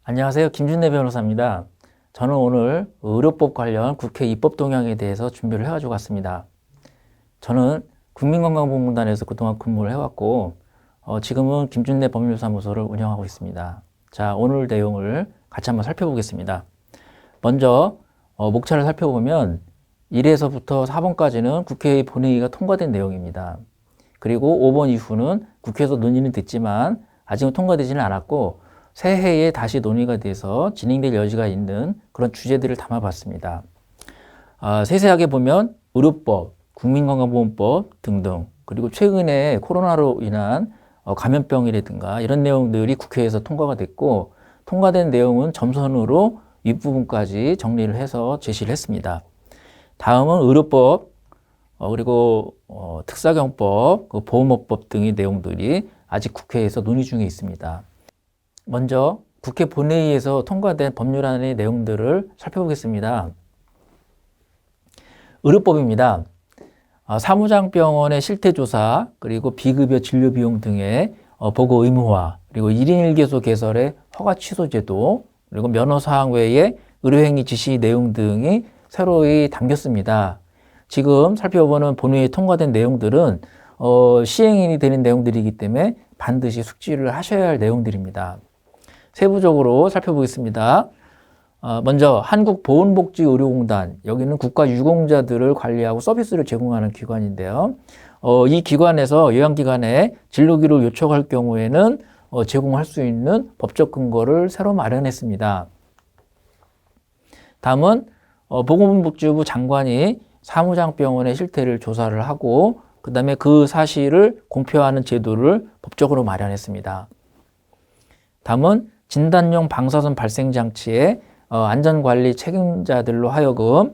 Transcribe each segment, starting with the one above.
안녕하세요. 김준내 변호사입니다. 저는 오늘 의료법 관련 국회 입법 동향에 대해서 준비를 해가지고 왔습니다. 저는 국민건강보험공단에서 그동안 근무를 해왔고 지금은 김준내 법률사무소를 운영하고 있습니다. 자, 오늘 내용을 같이 한번 살펴보겠습니다. 먼저 목차를 살펴보면 1에서부터 4번까지는 국회 본회의가 통과된 내용입니다. 그리고 5번 이후는 국회에서 논의는 됐지만 아직은 통과되지는 않았고 새해에 다시 논의가 돼서 진행될 여지가 있는 그런 주제들을 담아봤습니다. 세세하게 보면 의료법, 국민건강보험법 등등, 그리고 최근에 코로나로 인한 감염병이라든가 이런 내용들이 국회에서 통과가 됐고, 통과된 내용은 점선으로 윗부분까지 정리를 해서 제시를 했습니다. 다음은 의료법, 그리고 특사경법, 보험업법 등의 내용들이 아직 국회에서 논의 중에 있습니다. 먼저 국회 본회의에서 통과된 법률안의 내용들을 살펴보겠습니다. 의료법입니다. 사무장병원의 실태조사, 그리고 비급여 진료비용 등의 보고 의무화, 그리고 1인 1개소 개설의 허가 취소 제도, 그리고 면허사항 외에 의료행위 지시 내용 등이 새로이 담겼습니다. 지금 살펴보는 본회의에 통과된 내용들은 시행이 되는 내용들이기 때문에 반드시 숙지를 하셔야 할 내용들입니다. 세부적으로 살펴보겠습니다. 먼저 한국보건복지의료공단, 여기는 국가유공자들을 관리하고 서비스를 제공하는 기관인데요. 이 기관에서 요양기관에 진료기를 요청할 경우에는 제공할 수 있는 법적 근거를 새로 마련했습니다. 다음은 보건복지부 장관이 사무장병원의 실태를 조사를 하고 그 다음에 그 사실을 공표하는 제도를 법적으로 마련했습니다. 다음은 진단용 방사선 발생 장치의 안전관리 책임자들로 하여금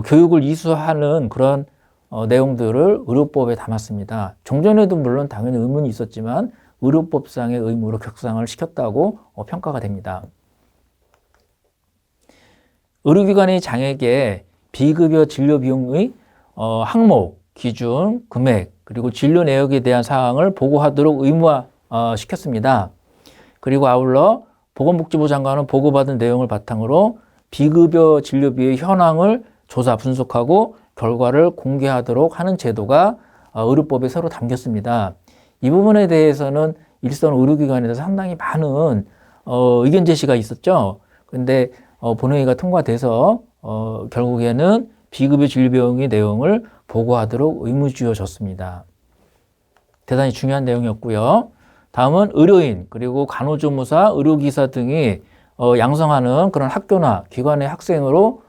교육을 이수하는 그런 내용들을 의료법에 담았습니다. 종전에도 물론 당연히 의문이 있었지만 의료법상의 의무로 격상을 시켰다고 평가가 됩니다. 의료기관의 장에게 비급여 진료 비용의 항목, 기준, 금액, 그리고 진료 내역에 대한 사항을 보고하도록 의무화 시켰습니다. 그리고 아울러 보건복지부 장관은 보고받은 내용을 바탕으로 비급여 진료비의 현황을 조사 분석하고 결과를 공개하도록 하는 제도가 의료법에 새로 담겼습니다. 이 부분에 대해서는 일선 의료기관에서 상당히 많은 의견 제시가 있었죠. 그런데 본회의가 통과돼서 결국에는 비급여 진료비용의 내용을 보고하도록 의무지어졌습니다. 대단히 중요한 내용이었고요. 다음은 의료인, 그리고 간호조무사, 의료기사 등이 양성하는 그런 학교나 기관의 학생으로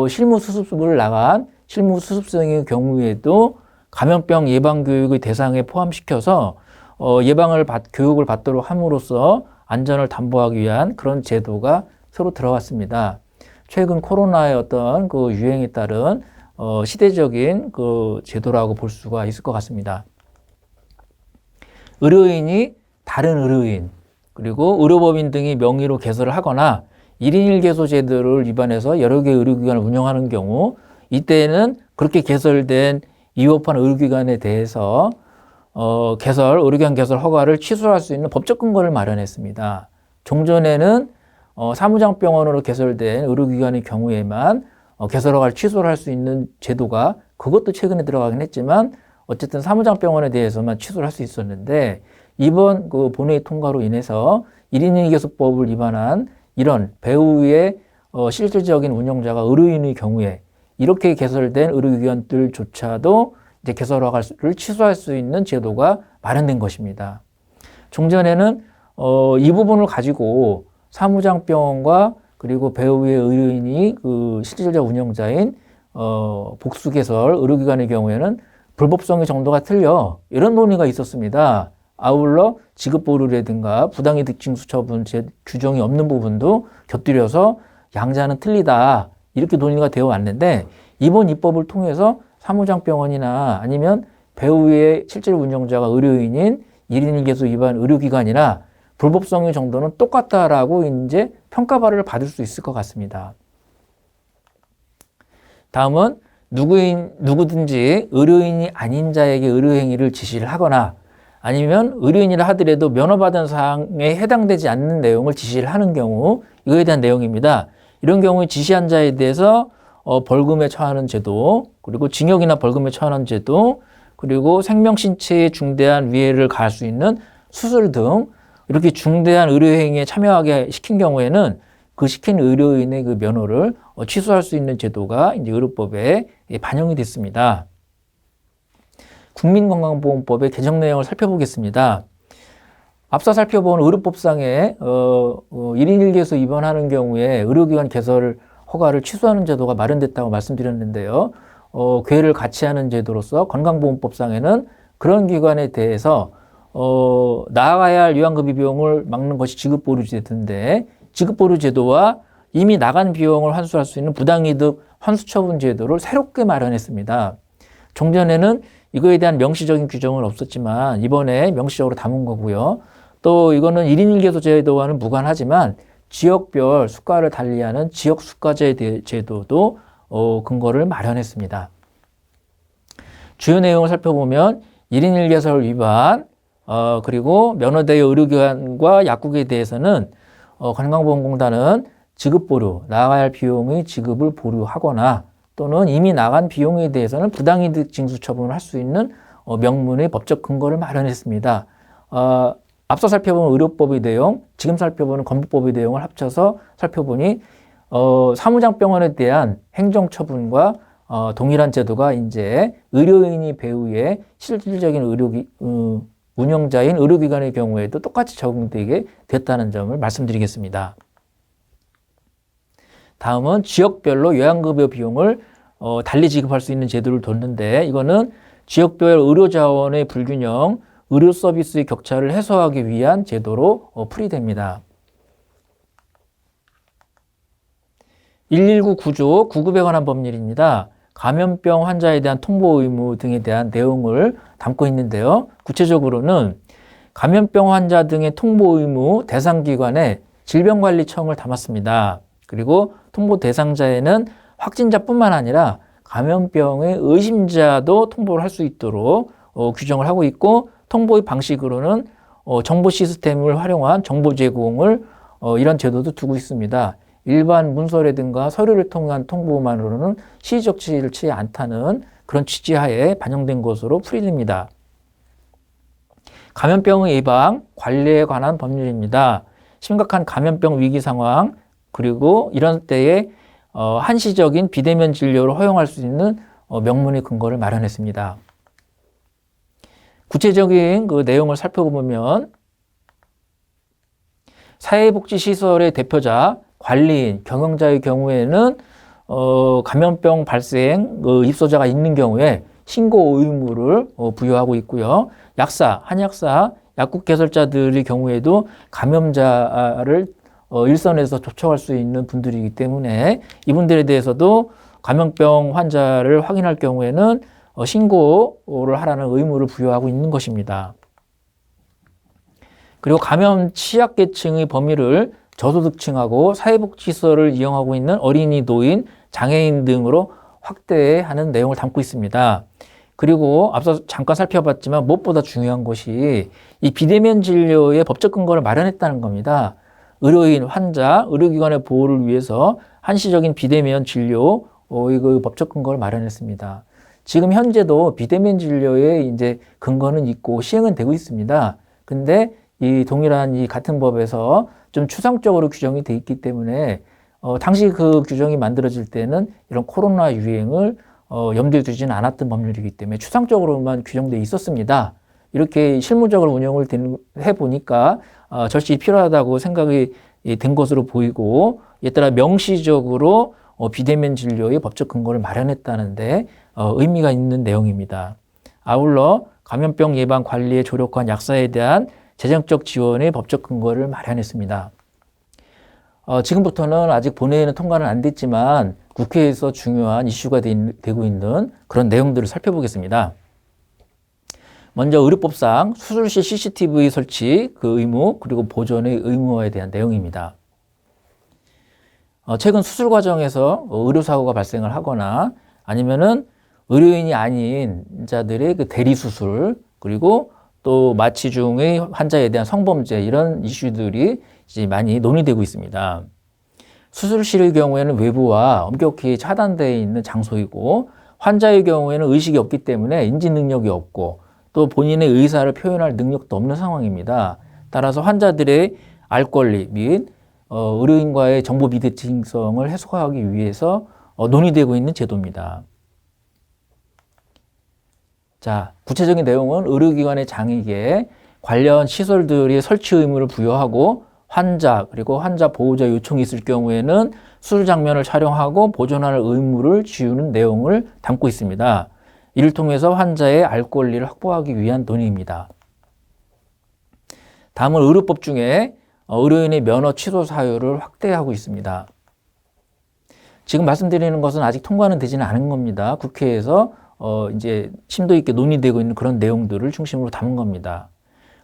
실무수습을 나간 실무수습생의 경우에도 감염병 예방교육의 대상에 포함시켜서 교육을 받도록 함으로써 안전을 담보하기 위한 그런 제도가 새로 들어왔습니다. 최근 코로나의 어떤 그 유행에 따른 시대적인 그 제도라고 볼 수가 있을 것 같습니다. 의료인이 다른 의료인, 그리고 의료법인 등이 명의로 개설을 하거나 1인 1개소 제도를 위반해서 여러 개의 의료기관을 운영하는 경우, 이때는 그렇게 개설된 위법한 의료기관에 대해서 의료기관 개설 허가를 취소할 수 있는 법적 근거를 마련했습니다. 종전에는 사무장병원으로 개설된 의료기관의 경우에만 개설 허가를 취소를 할 수 있는 제도가, 그것도 최근에 들어가긴 했지만 어쨌든 사무장병원에 대해서만 취소를 할 수 있었는데, 이번 그 본회의 통과로 인해서 1인 1개소법을 위반한 이런 배후의 실질적인 운영자가 의료인의 경우에 이렇게 개설된 의료기관들조차도 이제 개설 허가를 취소할 수 있는 제도가 마련된 것입니다. 종전에는 이 부분을 가지고 사무장병원과 그리고 배후의 의료인이 그 실질적 운영자인 복수개설 의료기관의 경우에는 불법성의 정도가 틀려, 이런 논의가 있었습니다. 아울러 지급보류라든가 부당이득징수 처분 규정이 없는 부분도 곁들여서 양자는 틀리다, 이렇게 논의가 되어 왔는데, 이번 입법을 통해서 사무장병원이나 아니면 배후의 실질 운영자가 의료인인 1인 1개소 위반 의료기관이나 불법성의 정도는 똑같다라고 이제 평가를 받을 수 있을 것 같습니다. 다음은 누구든지 의료인이 아닌 자에게 의료행위를 지시를 하거나 아니면 의료인이라 하더라도 면허받은 사항에 해당되지 않는 내용을 지시를 하는 경우, 이거에 대한 내용입니다. 이런 경우에 지시한 자에 대해서 벌금에 처하는 제도, 그리고 징역이나 벌금에 처하는 제도, 그리고 생명 신체에 중대한 위해를 가할 수 있는 수술 등 이렇게 중대한 의료행위에 참여하게 시킨 경우에는 그 시킨 의료인의 그 면허를 취소할 수 있는 제도가 이제 의료법에 반영이 됐습니다. 국민건강보험법의 개정 내용을 살펴보겠습니다. 앞서 살펴본 의료법상에 1인 1개소 위반하는 경우에 의료기관 개설 허가를 취소하는 제도가 마련됐다고 말씀드렸는데요. 괴를 같이 하는 제도로서 건강보험법상에는 그런 기관에 대해서 나아가야 할 요양급여 비용을 막는 것이 지급보류제도인데, 지급보류제도와 이미 나간 비용을 환수할 수 있는 부당이득 환수처분 제도를 새롭게 마련했습니다. 종전에는 이거에 대한 명시적인 규정은 없었지만 이번에 명시적으로 담은 거고요. 또 이거는 1인 1개소 제도와는 무관하지만 지역별 수가를 달리하는 지역수가제 제도도 근거를 마련했습니다. 주요 내용을 살펴보면 1인 1개소를 위반, 그리고 면허대여 의료기관과 약국에 대해서는 건강보험공단은 지급보류, 나가야 할 비용의 지급을 보류하거나 또는 이미 나간 비용에 대해서는 부당이득 징수 처분을 할 수 있는 명문의 법적 근거를 마련했습니다. 앞서 살펴본 의료법의 내용, 지금 살펴보는 건보법의 내용을 합쳐서 살펴보니 사무장병원에 대한 행정처분과 동일한 제도가 이제 의료인이 배후에 실질적인 운영자인 의료기관의 경우에도 똑같이 적용되게 됐다는 점을 말씀드리겠습니다. 다음은 지역별로 요양급여 비용을 달리 지급할 수 있는 제도를 뒀는데, 이거는 지역별 의료자원의 불균형, 의료 서비스의 격차를 해소하기 위한 제도로 풀이됩니다. 119 구조, 구급에 관한 법률입니다. 감염병 환자에 대한 통보 의무 등에 대한 내용을 담고 있는데요. 구체적으로는 감염병 환자 등의 통보 의무 대상 기관에 질병관리청을 담았습니다. 그리고 통보 대상자에는 확진자뿐만 아니라 감염병의 의심자도 통보를 할 수 있도록 규정을 하고 있고, 통보의 방식으로는 정보 시스템을 활용한 정보 제공을 이런 제도도 두고 있습니다. 일반 문서라든가 서류를 통한 통보만으로는 시의적 취지를 취하지 않다는 그런 취지하에 반영된 것으로 풀이됩니다. 감염병의 예방, 관리에 관한 법률입니다. 심각한 감염병 위기 상황, 그리고 이런 때에 한시적인 비대면 진료를 허용할 수 있는 명문의 근거를 마련했습니다. 구체적인 그 내용을 살펴보면 사회복지시설의 대표자, 관리인, 경영자의 경우에는 감염병 발생 입소자가 있는 경우에 신고 의무를 부여하고 있고요. 약사, 한약사, 약국 개설자들의 경우에도 감염자를 일선에서 접촉할 수 있는 분들이기 때문에 이분들에 대해서도 감염병 환자를 확인할 경우에는 신고를 하라는 의무를 부여하고 있는 것입니다. 그리고 감염 취약계층의 범위를 저소득층하고 사회복지시설을 이용하고 있는 어린이, 노인, 장애인 등으로 확대하는 내용을 담고 있습니다. 그리고 앞서 잠깐 살펴봤지만 무엇보다 중요한 것이 이 비대면 진료의 법적 근거를 마련했다는 겁니다. 의료인, 환자, 의료기관의 보호를 위해서 한시적인 비대면 진료, 이거 법적 근거를 마련했습니다. 지금 현재도 비대면 진료에 이제 근거는 있고 시행은 되고 있습니다. 근데 이 동일한 이 같은 법에서 좀 추상적으로 규정이 돼 있기 때문에 당시 그 규정이 만들어질 때는 이런 코로나 유행을 염두에 두지는 않았던 법률이기 때문에 추상적으로만 규정돼 있었습니다. 이렇게 실무적으로 운영을 해보니까 절실히 필요하다고 생각이 된 것으로 보이고, 이에 따라 명시적으로 비대면 진료의 법적 근거를 마련했다는데 의미가 있는 내용입니다. 아울러 감염병 예방 관리에 조력한 약사에 대한 재정적 지원의 법적 근거를 마련했습니다. 지금부터는 아직 본회의는 통과는 안 됐지만 국회에서 중요한 이슈가 되고 있는 그런 내용들을 살펴보겠습니다. 먼저 의료법상 수술 시 CCTV 설치 그 의무, 그리고 보존의 의무화에 대한 내용입니다. 최근 수술 과정에서 의료사고가 발생을 하거나 아니면은 의료인이 아닌 자들의 그 대리 수술, 그리고 또 마취 중의 환자에 대한 성범죄 이런 이슈들이 이제 많이 논의되고 있습니다. 수술실의 경우에는 외부와 엄격히 차단되어 있는 장소이고 환자의 경우에는 의식이 없기 때문에 인지 능력이 없고 또 본인의 의사를 표현할 능력도 없는 상황입니다. 따라서 환자들의 알 권리 및 의료인과의 정보 비대칭성을 해소하기 위해서 논의되고 있는 제도입니다. 자, 구체적인 내용은 의료기관의 장에게 관련 시설들이 설치 의무를 부여하고 환자 그리고 환자 보호자 요청이 있을 경우에는 수술 장면을 촬영하고 보존할 의무를 지우는 내용을 담고 있습니다. 이를 통해서 환자의 알 권리를 확보하기 위한 논의입니다. 다음은 의료법 중에 의료인의 면허 취소 사유를 확대하고 있습니다. 지금 말씀드리는 것은 아직 통과는 되지는 않은 겁니다. 국회에서 이제 심도 있게 논의되고 있는 그런 내용들을 중심으로 담은 겁니다.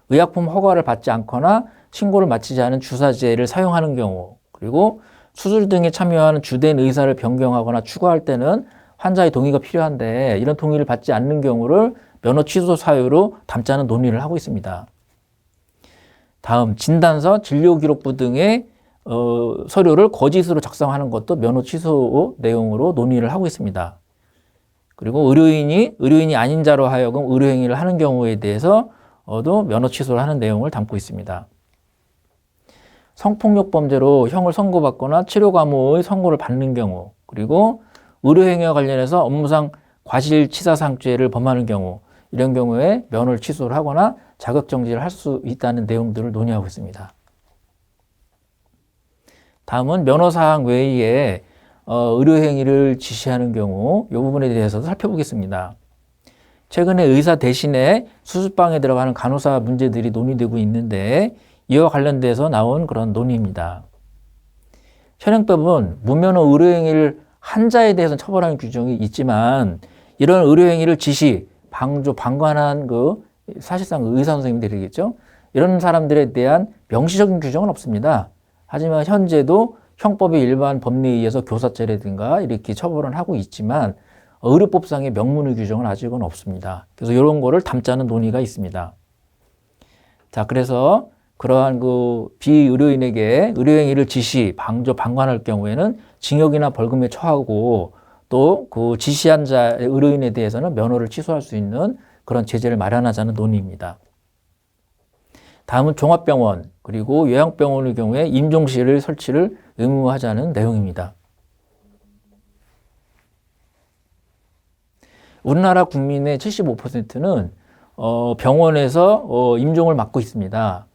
의약품 허가를 받지 않거나 신고를 마치지 않은 주사제를 사용하는 경우, 그리고 수술 등에 참여하는 주된 의사를 변경하거나 추가할 때는 환자의 동의가 필요한데 이런 동의를 받지 않는 경우를 면허 취소 사유로 담자는 논의를 하고 있습니다. 다음, 진단서, 진료기록부 등의 서류를 거짓으로 작성하는 것도 면허 취소 내용으로 논의를 하고 있습니다. 그리고 의료인이 아닌 자로 하여금 의료행위를 하는 경우에 대해서도 면허 취소를 하는 내용을 담고 있습니다. 성폭력 범죄로 형을 선고받거나 치료 감호의 선고를 받는 경우, 그리고 의료행위와 관련해서 업무상 과실치사상죄를 범하는 경우, 이런 경우에 면허를 취소를 하거나 자격정지를 할 수 있다는 내용들을 논의하고 있습니다. 다음은 면허사항 외에 의료행위를 지시하는 경우, 이 부분에 대해서도 살펴보겠습니다. 최근에 의사 대신에 수술방에 들어가는 간호사 문제들이 논의되고 있는데 이와 관련돼서 나온 그런 논의입니다. 현행법은 무면허 의료행위를 한 자에 대해서는 처벌하는 규정이 있지만 이런 의료행위를 지시, 방조, 방관한 사실상 의사 선생님들이겠죠. 이런 사람들에 대한 명시적인 규정은 없습니다. 하지만 현재도 형법의 일반 법리에 의해서 교사죄라든가 이렇게 처벌은 하고 있지만 의료법상의 명문의 규정은 아직은 없습니다. 그래서 이런 거를 담자는 논의가 있습니다. 자, 그래서 그러한 비의료인에게 의료행위를 지시, 방조, 방관할 경우에는 징역이나 벌금에 처하고 또 그 지시한 자 의료인에 대해서는 면허를 취소할 수 있는 그런 제재를 마련하자는 논의입니다. 다음은 종합병원 그리고 요양병원의 경우에 임종실 설치를 의무화하자는 내용입니다. 우리나라 국민의 75%는 병원에서 임종을 맡고 있습니다.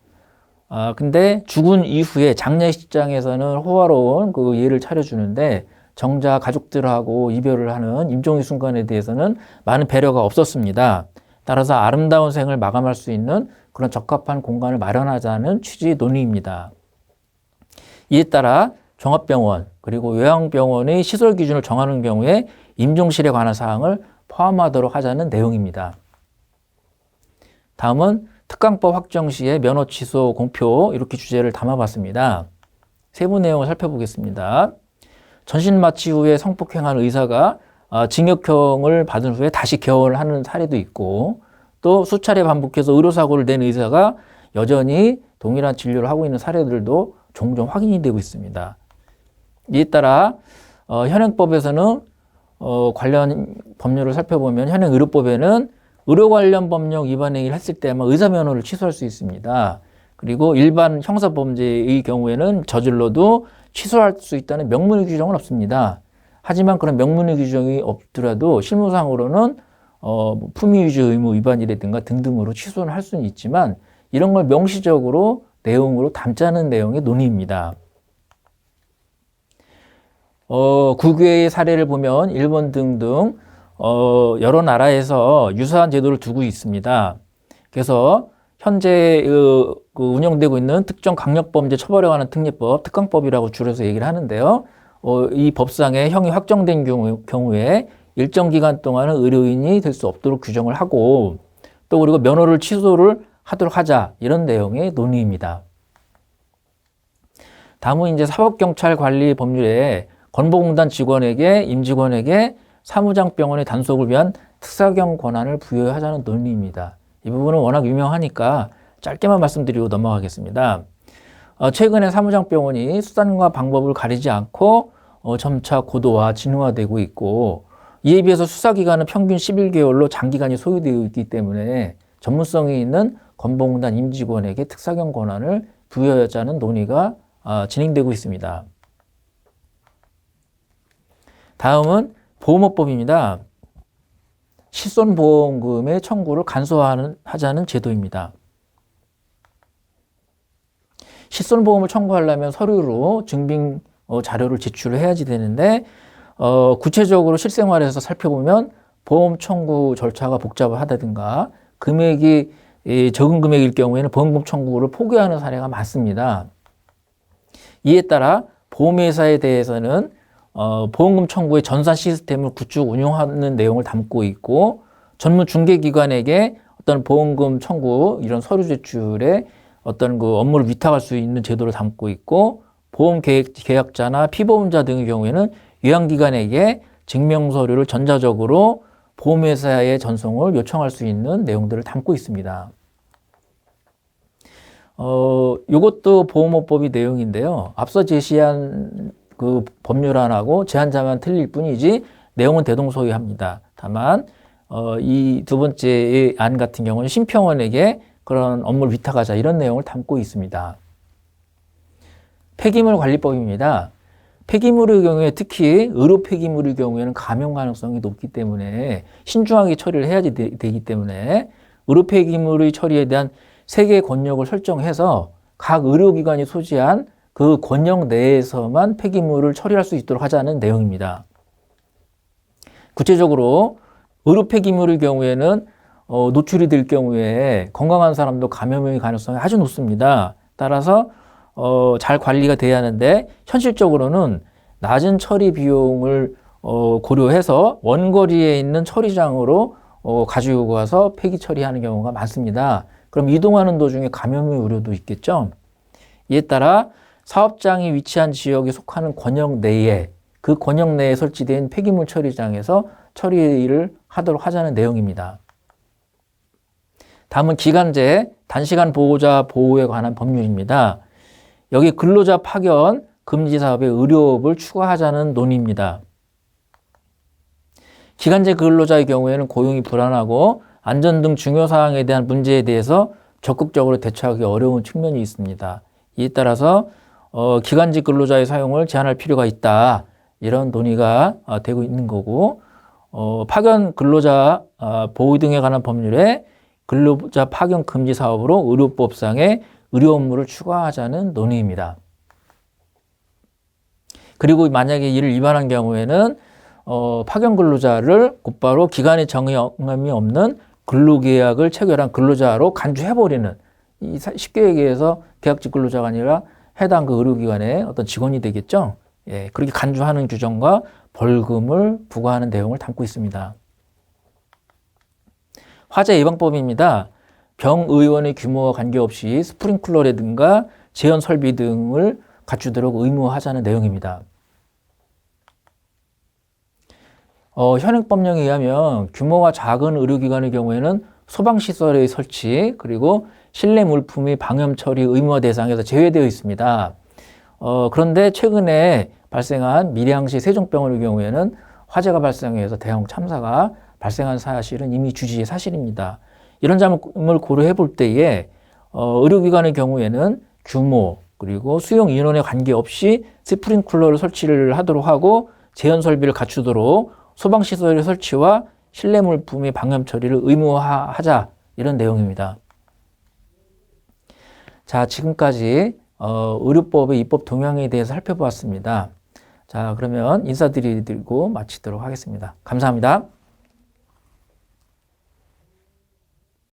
근데 죽은 이후에 장례식장에서는 호화로운 그 예를 차려주는데 정작 가족들하고 이별을 하는 임종의 순간에 대해서는 많은 배려가 없었습니다. 따라서 아름다운 생을 마감할 수 있는 그런 적합한 공간을 마련하자는 취지의 논의입니다. 이에 따라 종합병원 그리고 요양병원의 시설 기준을 정하는 경우에 임종실에 관한 사항을 포함하도록 하자는 내용입니다. 다음은 특강법 확정 시에 면허 취소 공표 이렇게 주제를 담아봤습니다. 세부 내용을 살펴보겠습니다. 전신 마취 후에 성폭행한 의사가 징역형을 받은 후에 다시 개원을 하는 사례도 있고 또 수차례 반복해서 의료사고를 낸 의사가 여전히 동일한 진료를 하고 있는 사례들도 종종 확인이 되고 있습니다. 이에 따라 현행법에서는 관련 법률을 살펴보면 현행의료법에는 의료 관련 법령 위반 행위를 했을 때만 의사 면허를 취소할 수 있습니다. 그리고 일반 형사범죄의 경우에는 저질러도 취소할 수 있다는 명문의 규정은 없습니다. 하지만 그런 명문의 규정이 없더라도 실무상으로는 품위유지 의무 위반이라든가 등등으로 취소는 할 수는 있지만 이런 걸 명시적으로 내용으로 담자는 내용의 논의입니다. 국외의 사례를 보면 일본 등등 여러 나라에서 유사한 제도를 두고 있습니다. 그래서 현재 운영되고 있는 특정 강력범죄 처벌에 관한 특례법, 특강법이라고 줄여서 얘기를 하는데요. 이 법상에 형이 확정된 경우에 일정 기간 동안은 의료인이 될 수 없도록 규정을 하고 또 그리고 면허를 취소를 하도록 하자 이런 내용의 논의입니다. 다음은 이제 사법경찰관리 법률에 건보공단 직원에게 임직원에게 사무장병원의 단속을 위한 특사경 권한을 부여하자는 논의입니다. 이 부분은 워낙 유명하니까 짧게만 말씀드리고 넘어가겠습니다. 최근에 사무장병원이 수단과 방법을 가리지 않고 점차 고도화, 진화되고 있고, 이에 비해서 수사기간은 평균 11개월로 장기간이 소요되어 있기 때문에 전문성이 있는 건보공단 임직원에게 특사경 권한을 부여하자는 논의가 진행되고 있습니다. 다음은 보험업법입니다. 실손보험금의 청구를 간소화하자는 제도입니다. 실손보험을 청구하려면 서류로 증빙 자료를 제출해야지 되는데, 구체적으로 실생활에서 살펴보면 보험 청구 절차가 복잡하다든가 금액이 적은 금액일 경우에는 보험금 청구를 포기하는 사례가 많습니다. 이에 따라 보험회사에 대해서는 보험금 청구의 전산 시스템을 구축 운영하는 내용을 담고 있고, 전문 중개기관에게 어떤 보험금 청구 이런 서류 제출에 어떤 그 업무를 위탁할 수 있는 제도를 담고 있고, 보험 계약자나 피보험자 등의 경우에는 요양기관에게 증명서류를 전자적으로 보험회사에 전송을 요청할 수 있는 내용들을 담고 있습니다. 이것도 보험업법의 내용인데요. 앞서 제시한 그 법률안하고 제한자만 틀릴 뿐이지 내용은 대동소이합니다. 다만 이 두 번째 안 같은 경우는 심평원에게 그런 업무를 위탁하자 이런 내용을 담고 있습니다. 폐기물 관리법입니다. 폐기물의 경우에 특히 의료 폐기물의 경우에는 감염 가능성이 높기 때문에 신중하게 처리를 해야 되기 때문에 의료 폐기물의 처리에 대한 세계 권역을 설정해서 각 의료기관이 소지한 그 권역 내에서만 폐기물을 처리할 수 있도록 하자는 내용입니다. 구체적으로 의료 폐기물의 경우에는 노출이 될 경우에 건강한 사람도 감염의 가능성이 아주 높습니다. 따라서 잘 관리가 돼야 하는데 현실적으로는 낮은 처리 비용을 고려해서 원거리에 있는 처리장으로 가지고 가서 폐기 처리하는 경우가 많습니다. 그럼 이동하는 도중에 감염의 우려도 있겠죠. 이에 따라 사업장이 위치한 지역에 속하는 권역 내에 그 권역 내에 설치된 폐기물 처리장에서 처리를 하도록 하자는 내용입니다. 다음은 기간제 단시간 보호자 보호에 관한 법률입니다. 여기 근로자 파견 금지 사업에 의료업을 추가하자는 논의입니다. 기간제 근로자의 경우에는 고용이 불안하고 안전 등 중요 사항에 대한 문제에 대해서 적극적으로 대처하기 어려운 측면이 있습니다. 이에 따라서 기간제 근로자의 사용을 제한할 필요가 있다. 이런 논의가 되고 있는 거고, 파견 근로자 보호 등에 관한 법률에 근로자 파견 금지 사업으로 의료법상의 의료 업무를 추가하자는 논의입니다. 그리고 만약에 이를 위반한 경우에는 파견 근로자를 곧바로 기간의 정함이 없는 근로계약을 체결한 근로자로 간주해버리는, 쉽게 얘기해서 계약직 근로자가 아니라 해당 그 의료기관의 어떤 직원이 되겠죠. 예, 그렇게 간주하는 규정과 벌금을 부과하는 내용을 담고 있습니다. 화재 예방법입니다. 병의원의 규모와 관계없이 스프링클러라든가 제연 설비 등을 갖추도록 의무화하자는 내용입니다. 현행법령에 의하면 규모가 작은 의료기관의 경우에는 소방시설의 설치 그리고 실내 물품의 방염 처리 의무화 대상에서 제외되어 있습니다. 그런데 최근에 발생한 밀양시 세종병원의 경우에는 화재가 발생해서 대형 참사가 발생한 사실은 이미 주지의 사실입니다. 이런 점을 고려해 볼 때에 의료기관의 경우에는 규모 그리고 수용 인원에 관계없이 스프링클러를 설치를 하도록 하고 제연 설비를 갖추도록 소방시설의 설치와 실내 물품의 방염 처리를 의무화하자 이런 내용입니다. 자, 지금까지 의료법의 입법 동향에 대해서 살펴보았습니다. 자, 그러면 인사드리고 마치도록 하겠습니다. 감사합니다.